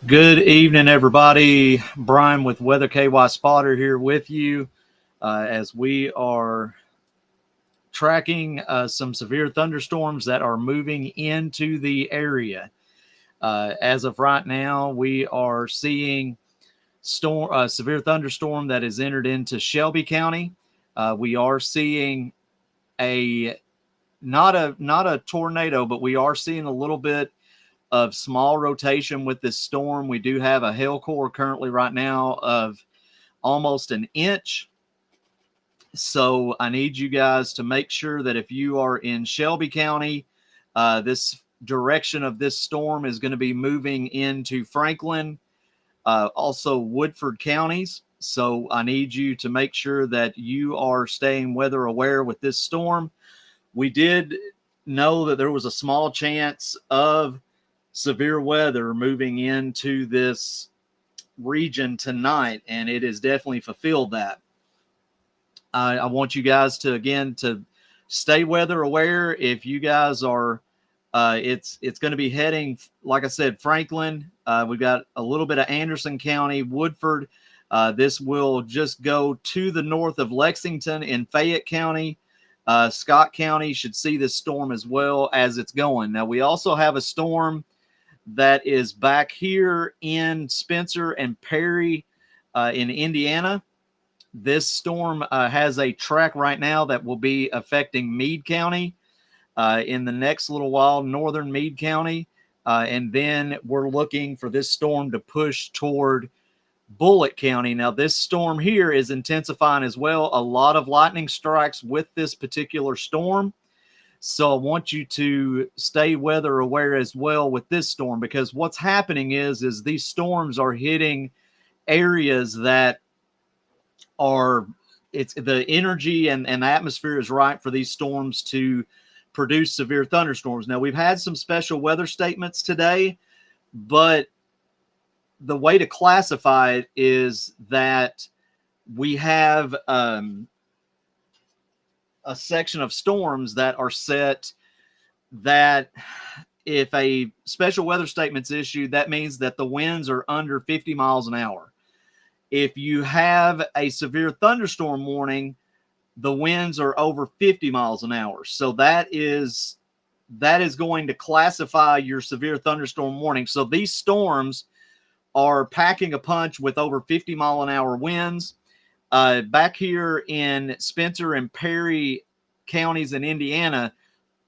Good evening, everybody. Brian with Weather KY Spotter here with you as we are tracking some severe thunderstorms that are moving into the area. As of right now, we are seeing severe thunderstorm that has entered into Shelby County. We are seeing a not a tornado, but we are seeing a little bit of small rotation with this storm. We do have a hail core currently right now of almost an inch. So I need you guys to make sure that if you are in Shelby County, this direction of this storm is going to be moving into Franklin, also Woodford counties. So I need you to make sure that you are staying weather aware with this storm. We did know that there was a small chance of severe weather moving into this region tonight, and it has definitely fulfilled that. I want you guys to again to stay weather aware. If you guys are, it's going to be heading, like I said, Franklin. We've got a little bit of Anderson County, Woodford. This will just go to the north of Lexington in Fayette County. Scott County should see this storm as well as it's going. Now we also have a storm that is back here in Spencer and Perry in Indiana. This storm has a track right now that will be affecting Meade County in the next little while, northern Meade County. And then we're looking for this storm to push toward Bullitt County. Now, this storm here is intensifying as well. A lot of lightning strikes with this particular storm. So I want you to stay weather aware as well with this storm, because what's happening is these storms are hitting areas that are, it's the energy and the atmosphere is right for these storms to produce severe thunderstorms. Now we've had some special weather statements today, but the way to classify it is that we have a section of storms that are set that if a special weather statement's issued, that means that the winds are under 50 miles an hour. If you have a severe thunderstorm warning, the winds are over 50 miles an hour. So that is going to classify your severe thunderstorm warning. So these storms are packing a punch with over 50 mile an hour winds. Back here in Spencer and Perry counties in Indiana,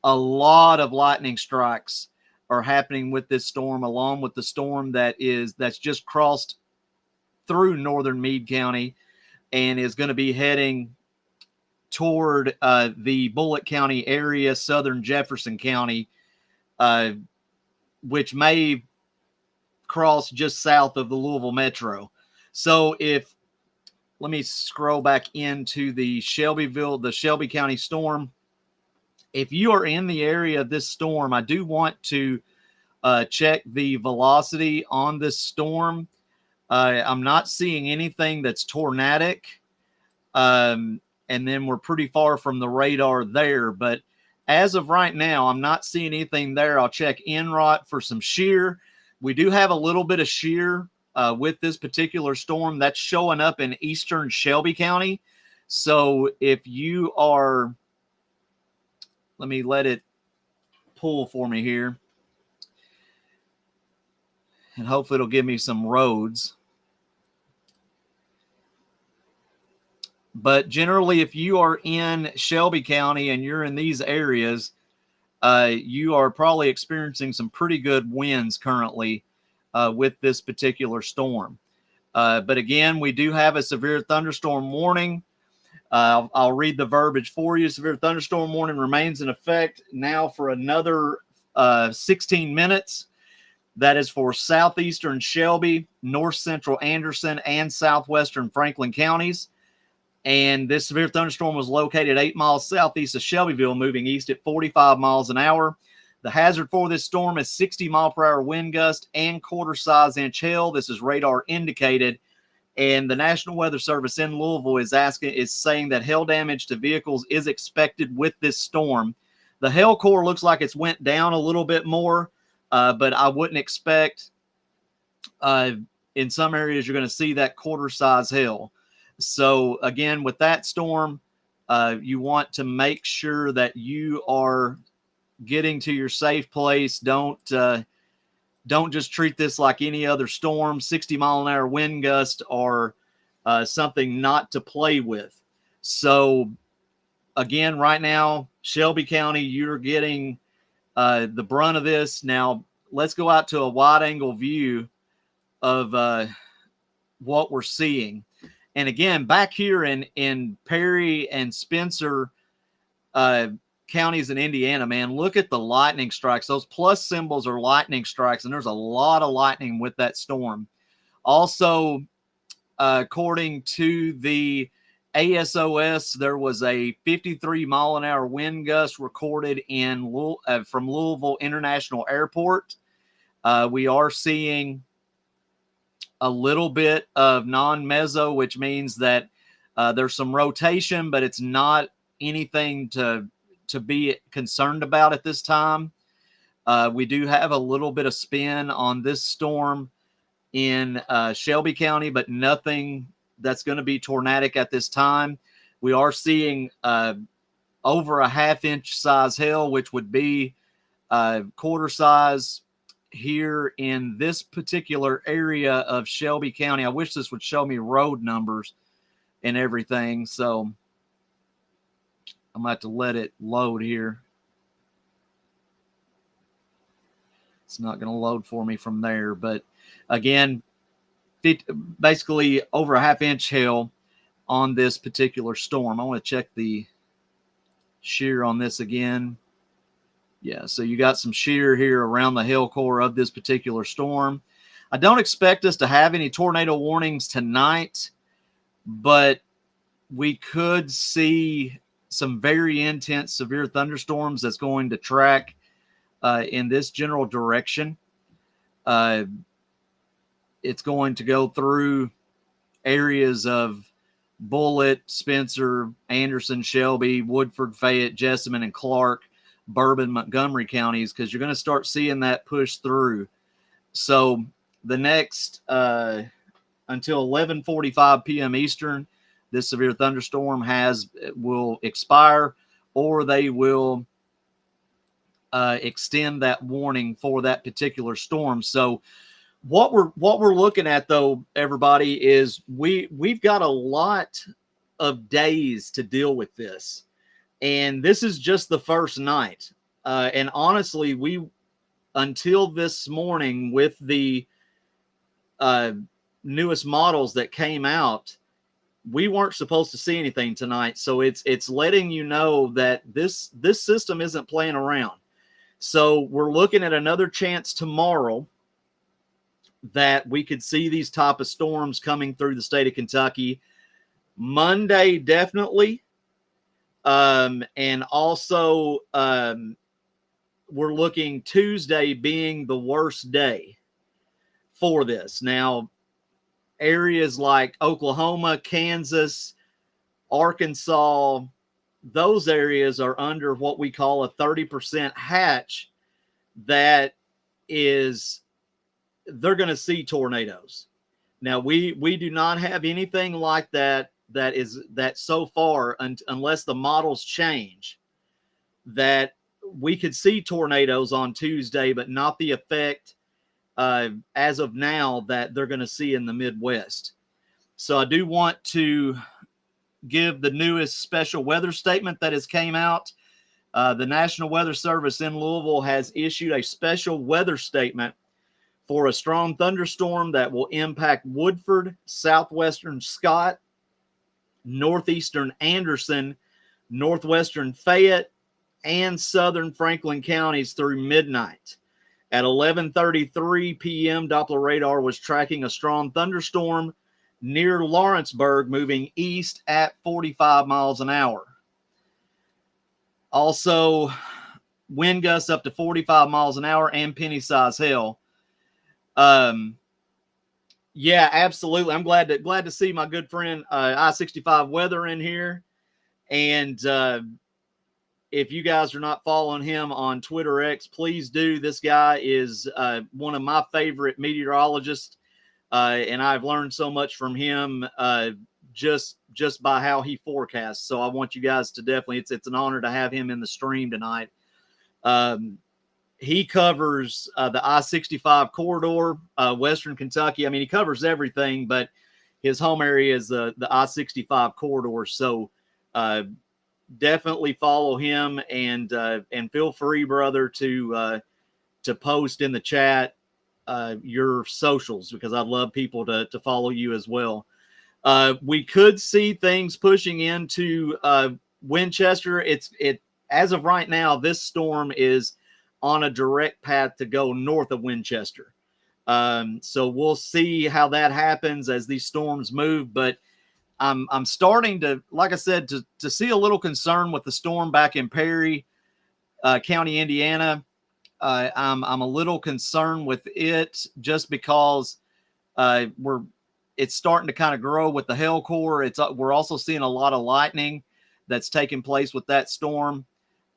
a lot of lightning strikes are happening with this storm, along with the storm that's just crossed through northern Meade County and is going to be heading toward the Bullitt County area, southern Jefferson County, which may cross just south of the Louisville Metro. So let me scroll back into the Shelby County storm. If you are in the area of this storm, I do want to check the velocity on this storm. I'm not seeing anything that's tornadic. And then we're pretty far from the radar there. But as of right now, I'm not seeing anything there. I'll check NROT for some shear. We do have a little bit of shear with this particular storm that's showing up in eastern Shelby County. So if you are, let me let it pull for me here. And hopefully it'll give me some roads. But generally, if you are in Shelby County and you're in these areas, you are probably experiencing some pretty good winds currently with this particular storm. But again, we do have a severe thunderstorm warning. I'll read the verbiage for you. Severe thunderstorm warning remains in effect now for another 16 minutes. That is for southeastern Shelby, north central Anderson, and southwestern Franklin counties. And this severe thunderstorm was located 8 miles southeast of Shelbyville, moving east at 45 miles an hour. The hazard for this storm is 60 mile per hour wind gust and quarter size inch hail. This is radar indicated. And the National Weather Service in Louisville is saying that hail damage to vehicles is expected with this storm. The hail core looks like it's went down a little bit more, but I wouldn't expect in some areas, you're going to see that quarter-size hail. So again, with that storm, you want to make sure that you are getting to your safe place. Don't just treat this like any other storm. 60-mile-an-hour wind gusts are something not to play with. So again, right now, Shelby County, you're getting the brunt of this. Now, let's go out to a wide-angle view of what we're seeing. And again, back here in Perry and Spencer counties in Indiana, man, look at the lightning strikes. Those plus symbols are lightning strikes, and there's a lot of lightning with that storm. Also, according to the ASOS, there was a 53-mile-an-hour wind gust recorded from Louisville International Airport. We are seeing a little bit of non-meso, which means that there's some rotation, but it's not anything to be concerned about at this time. We do have a little bit of spin on this storm in Shelby County, but nothing that's going to be tornadic at this time. We are seeing over a half-inch size hail, which would be quarter size here in this particular area of Shelby County. I wish this would show me road numbers and everything. So I'm going to have to let it load here. It's not going to load for me from there. But again, basically over a half-inch hail on this particular storm. I want to check the shear on this again. Yeah, so you got some shear here around the hail core of this particular storm. I don't expect us to have any tornado warnings tonight, but we could see some very intense, severe thunderstorms that's going to track in this general direction. It's going to go through areas of Bullitt, Spencer, Anderson, Shelby, Woodford, Fayette, Jessamine, and Clark, Bourbon, Montgomery counties, because you're going to start seeing that push through. So the next until 11:45 p.m. Eastern, this severe thunderstorm will expire, or they will extend that warning for that particular storm. So what we're looking at, though, everybody, is we've got a lot of days to deal with this. And this is just the first night. And honestly, until this morning with the newest models that came out, we weren't supposed to see anything tonight. So it's letting you know that this system isn't playing around. So we're looking at another chance tomorrow that we could see these type of storms coming through the state of Kentucky. Monday, definitely. And also, we're looking Tuesday being the worst day for this. Now, areas like Oklahoma, Kansas, Arkansas, those areas are under what we call a 30% hatch. That is, they're going to see tornadoes. Now, we do not have anything like that so far, unless the models change, that we could see tornadoes on Tuesday, but not the effect as of now that they're going to see in the Midwest. So I do want to give the newest special weather statement that has came out. The National Weather Service in Louisville has issued a special weather statement for a strong thunderstorm that will impact Woodford, southwestern Scott, northeastern Anderson, northwestern Fayette, and southern Franklin counties through midnight. At 11:33 p.m., Doppler radar was tracking a strong thunderstorm near Lawrenceburg, moving east at 45 miles an hour. Also, wind gusts up to 45 miles an hour and penny-size hail. Yeah, absolutely. I'm glad to see my good friend I-65 Weather in here. And if you guys are not following him on Twitter X, please do. This guy is one of my favorite meteorologists. and I've learned so much from him just by how he forecasts. So I want you guys to definitely, it's an honor to have him in the stream tonight. He covers the I-65 corridor, Western Kentucky. I mean, he covers everything, but his home area is the I-65 corridor. So definitely follow him, and feel free, brother, to post in the chat your socials, because I'd love people to follow you as well. We could see things pushing into Winchester. As of right now, this storm is on a direct path to go north of Winchester. So we'll see how that happens as these storms move. But I'm starting to, like I said, to see a little concern with the storm back in Perry County, Indiana. I'm a little concerned with it just because it's starting to kind of grow with the hail core. We're also seeing a lot of lightning that's taking place with that storm.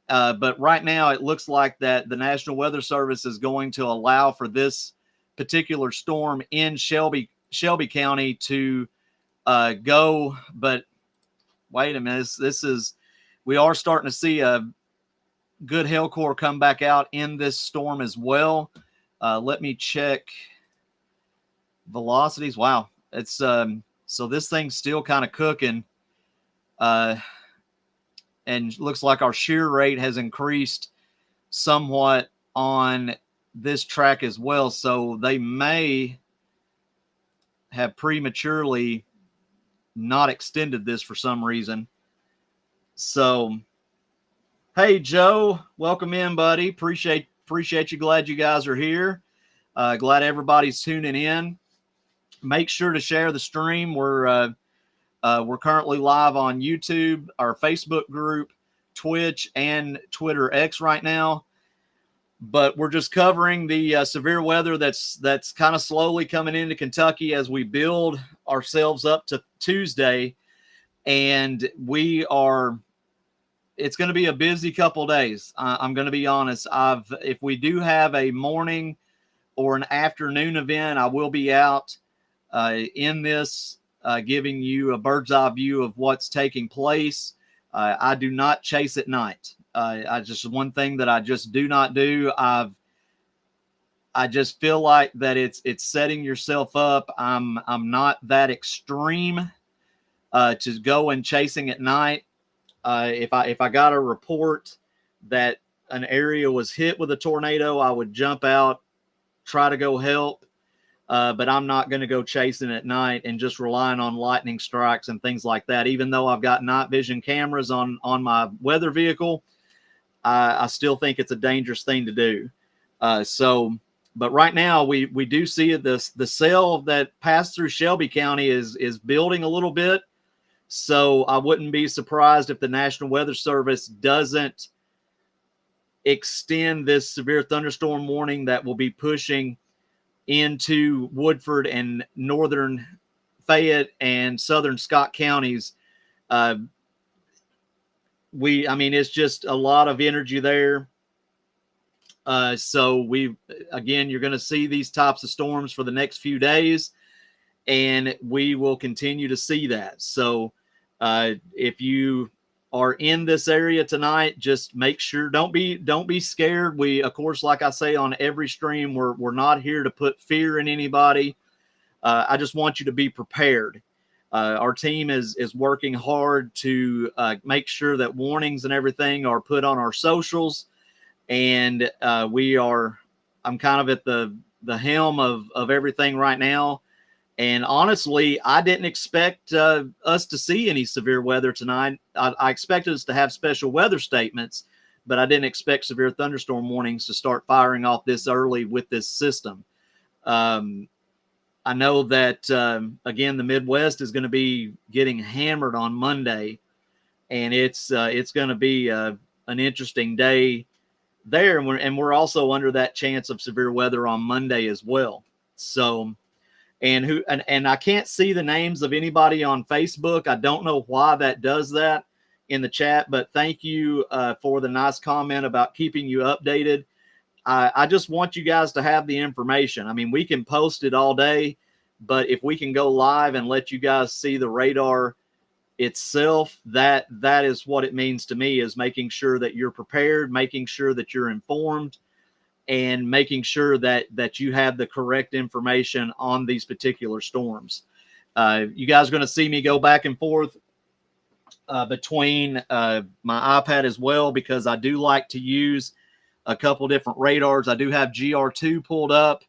But right now, it looks like that the National Weather Service is going to allow for this particular storm in Shelby County to go. But wait a minute, we are starting to see a good hail core come back out in this storm as well. Let me check velocities. Wow, it's so this thing's still kind of cooking. And looks like our shear rate has increased somewhat on this track as well. So they may have prematurely not extended this for some reason. So, hey, Joe, welcome in, buddy. Appreciate you. Glad you guys are here. Glad everybody's tuning in. Make sure to share the stream. We're currently live on YouTube, our Facebook group, Twitch, and Twitter X right now. But we're just covering the severe weather that's kind of slowly coming into Kentucky as we build ourselves up to Tuesday. And it's going to be a busy couple days. I'm going to be honest. If we do have a morning or an afternoon event, I will be out in this, giving you a bird's eye view of what's taking place. I do not chase at night. One thing that I just do not do. I just feel like that it's setting yourself up. I'm not that extreme to go and chasing at night. If I got a report that an area was hit with a tornado, I would jump out, try to go help. But I'm not going to go chasing at night and just relying on lightning strikes and things like that. Even though I've got night vision cameras on my weather vehicle, I still think it's a dangerous thing to do. But right now we do see the cell that passed through Shelby County is building a little bit. So I wouldn't be surprised if the National Weather Service doesn't extend this severe thunderstorm warning that will be pushing into Woodford and northern Fayette and southern Scott counties. It's just a lot of energy there. So you're going to see these types of storms for the next few days, and we will continue to see that. So if you are in this area tonight, just make sure, don't be scared. We, of course, like I say on every stream, we're not here to put fear in anybody. I just want you to be prepared. Our team is working hard to make sure that warnings and everything are put on our socials. And I'm kind of at the helm of everything right now. And honestly, I didn't expect us to see any severe weather tonight. I expected us to have special weather statements, but I didn't expect severe thunderstorm warnings to start firing off this early with this system. I know that, again, the Midwest is going to be getting hammered on Monday, and it's going to be an interesting day there. And we're also under that chance of severe weather on Monday as well. So, and I can't see the names of anybody on Facebook. I don't know why that does that in the chat, but thank you for the nice comment about keeping you updated. I just want you guys to have the information. I mean, we can post it all day, But if we can go live and let you guys see the radar itself, that is what it means to me, is making sure that you're prepared, making sure that you're informed, and making sure that you have the correct information on these particular storms. You guys are going to see me go back and forth between my iPad as well, because I do like to use a couple different radars. I do have GR2 pulled up,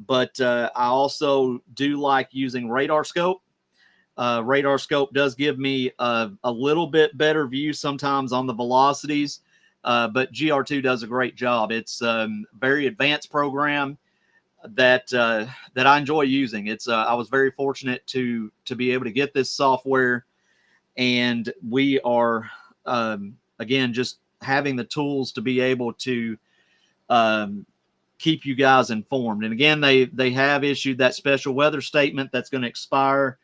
but I also do like using Radar Scope. Radar Scope does give me a little bit better view sometimes on the velocities, but GR2 does a great job. It's a very advanced program that I enjoy using. It's I was very fortunate to be able to get this software, and we are again just having the tools to be able to keep you guys informed. And again, they have issued that special weather statement that's going to expire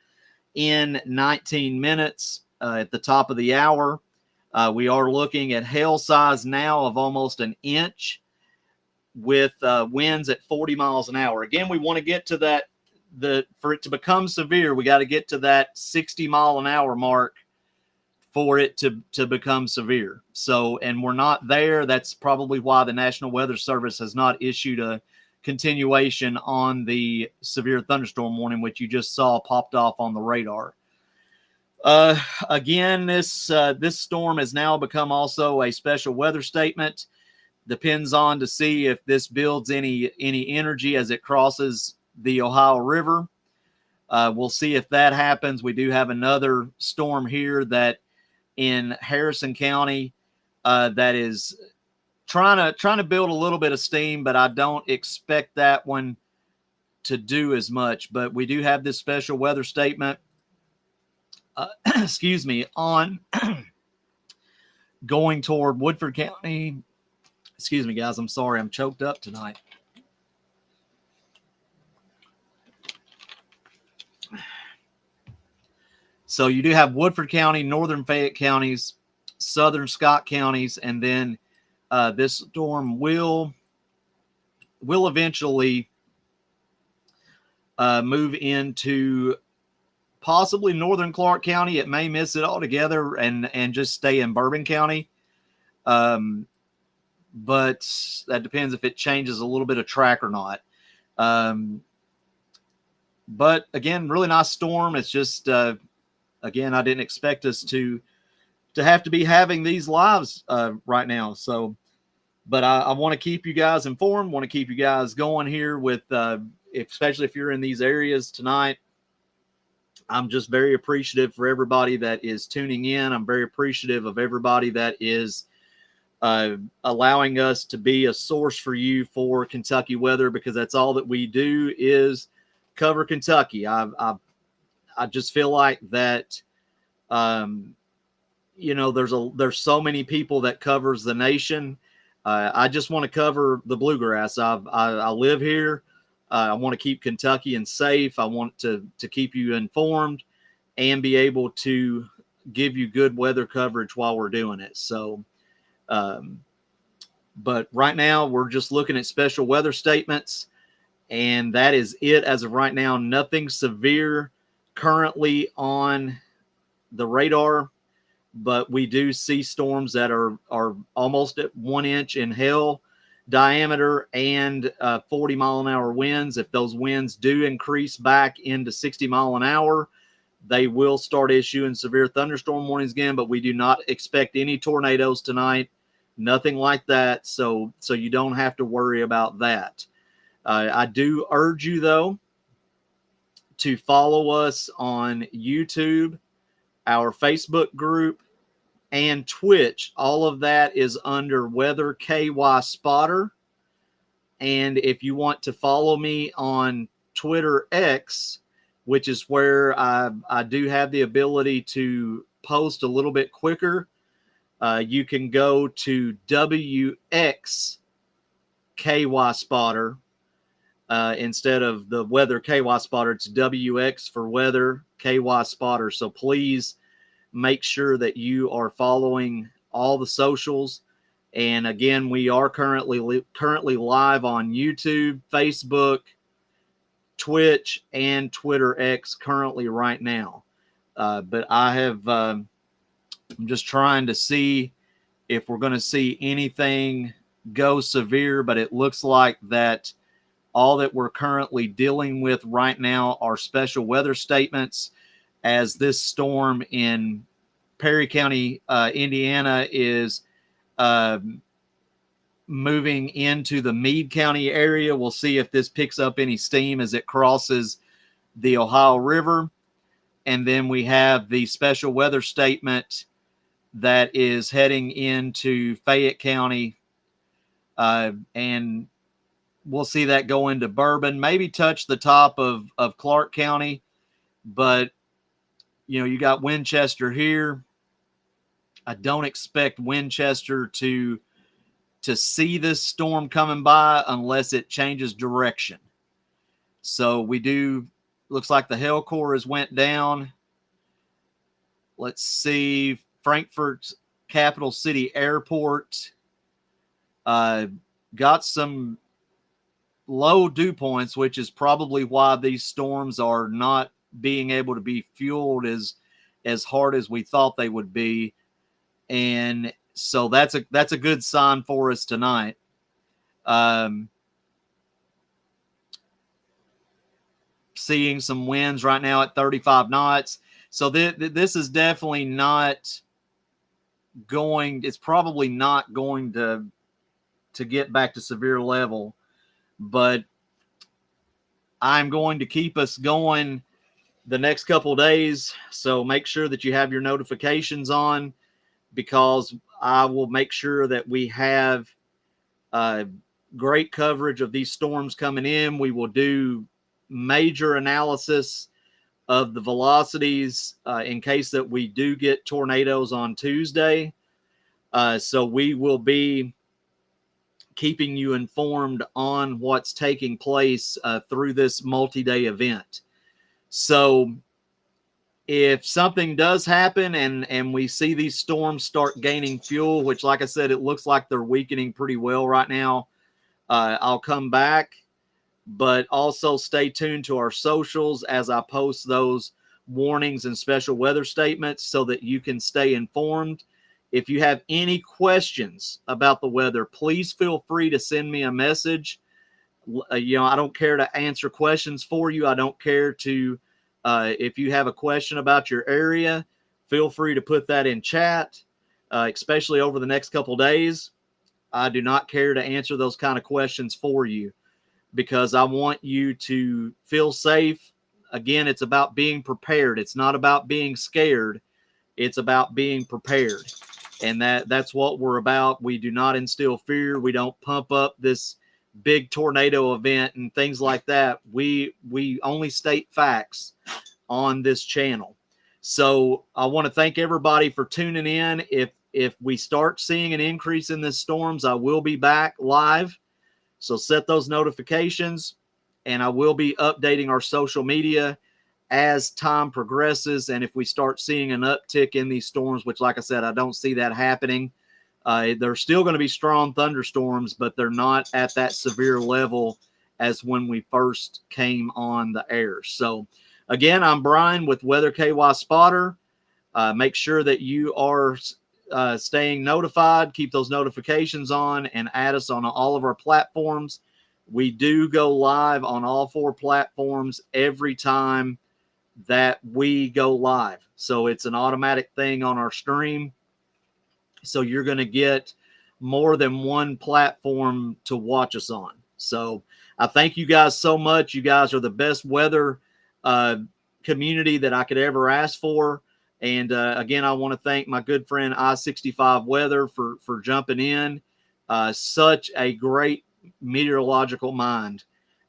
in 19 minutes at the top of the hour. We are looking at hail size now of almost an inch, with winds at 40 miles an hour. Again, we want to get to that, for it to become severe, we got to get to that 60 mile an hour mark for it to become severe. So, and we're not there. That's probably why the National Weather Service has not issued a continuation on the severe thunderstorm warning, which you just saw popped off on the radar. Again, this storm has now become also a special weather statement. Depends on to see if this builds any energy as it crosses the Ohio River. We'll see if that happens. We do have another storm here that in Harrison County that is trying to build a little bit of steam, but I don't expect that one to do as much. But we do have this special weather statement, excuse me, on going toward Woodford County. Excuse me, guys. I'm sorry. I'm choked up tonight. So you do have Woodford County, northern Fayette counties, southern Scott counties, and then this storm will eventually move into possibly northern Clark County. It may miss it altogether and just stay in Bourbon County. But that depends if it changes a little bit of track or not. But again, really nice storm. It's just, again, I didn't expect us to have to be having these lives right now. So, but I want to keep you guys informed, want to keep you guys going here with, especially if you're in these areas tonight. I'm just very appreciative for everybody that is tuning in. I'm very appreciative of everybody that is allowing us to be a source for you for Kentucky weather, because that's all that we do is cover Kentucky. I just feel like that, you know, there's so many people that covers the nation. I just want to cover the bluegrass. I live here. I want to keep Kentuckians safe. I want to keep you informed and be able to give you good weather coverage while we're doing it. So, but right now we're just looking at special weather statements, and that is it as of right now. Nothing severe currently on the radar, but we do see storms that are almost at 1 inch in hail diameter and 40 mile an hour winds. If those winds do increase back into 60 mile an hour, they will start issuing severe thunderstorm warnings again, but we do not expect any tornadoes tonight. Nothing like that. So you don't have to worry about that. I do urge you, though, to follow us on YouTube, our Facebook group, and Twitch. All of that is under Weather KY Spotter. And if you want to follow me on Twitter X, which is where I do have the ability to post a little bit quicker, you can go to WX KY Spotter. Instead of the Weather KY Spotter, it's WX for Weather KY Spotter. So please make sure that you are following all the socials. And again, we are currently live on YouTube, Facebook, Twitch and Twitter X currently right now. But I have, I'm just trying to see if we're going to see anything go severe, but it looks like that all that we're currently dealing with right now are special weather statements, as this storm in Perry County, Indiana is moving into the Meade County area. We'll see if this picks up any steam as it crosses the Ohio River. And then we have the special weather statement that is heading into Fayette County. And we'll see that go into Bourbon, maybe touch the top of Clark County. But, you know, you got Winchester here. I don't expect Winchester to see this storm coming by unless it changes direction. So we do, looks like the hail core has went down. Let's see, Frankfurt's Capital City Airport got some low dew points, which is probably why these storms are not being able to be fueled as hard as we thought they would be. And so that's a good sign for us tonight. Seeing some winds right now at 35 knots. So this is definitely not going, it's probably not going to get back to severe level, but I'm going to keep us going the next couple of days. So make sure that you have your notifications on, because I will make sure that we have great coverage of these storms coming in. We will do major analysis of the velocities in case that we do get tornadoes on Tuesday. So we will be keeping you informed on what's taking place through this multi-day event. So if something does happen and we see these storms start gaining fuel, which, like I said, it looks like they're weakening pretty well right now, I'll come back. But also stay tuned to our socials as I post those warnings and special weather statements so that you can stay informed. If you have any questions about the weather, please feel free to send me a message. You know, I don't care to answer questions for you. I don't care to, if you have a question about your area, feel free to put that in chat, especially over the next couple days. I do not care to answer those kind of questions for you, because I want you to feel safe. Again, it's about being prepared. It's not about being scared. It's about being prepared. And that's what we're about. We do not instill fear. We don't pump up this big tornado event and things like that. We only state facts on this channel. So I want to thank everybody for tuning in. If we start seeing an increase in the storms, I will be back live. So set those notifications, and I will be updating our social media as time progresses. And if we start seeing an uptick in these storms, which, like I said, I don't see that happening, they're still going to be strong thunderstorms, but they're not at that severe level as when we first came on the air. So again, I'm Brian with Weather KY Spotter. Make sure that you are staying notified, keep those notifications on, and add us on all of our platforms. We do go live on all 4 platforms every time that we go live. So it's an automatic thing on our stream. So you're going to get more than one platform to watch us on. So I thank you guys so much. You guys are the best weather community that I could ever ask for. And again, I want to thank my good friend I-65 Weather for jumping in. Such a great meteorological mind,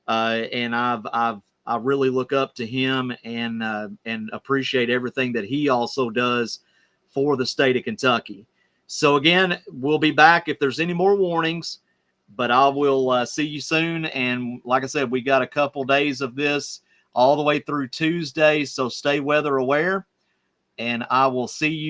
and I really look up to him and appreciate everything that he also does for the state of Kentucky. So again, we'll be back if there's any more warnings, but I will see you soon. And like I said, we got a couple days of this all the way through Tuesday, so stay weather aware. And I will see you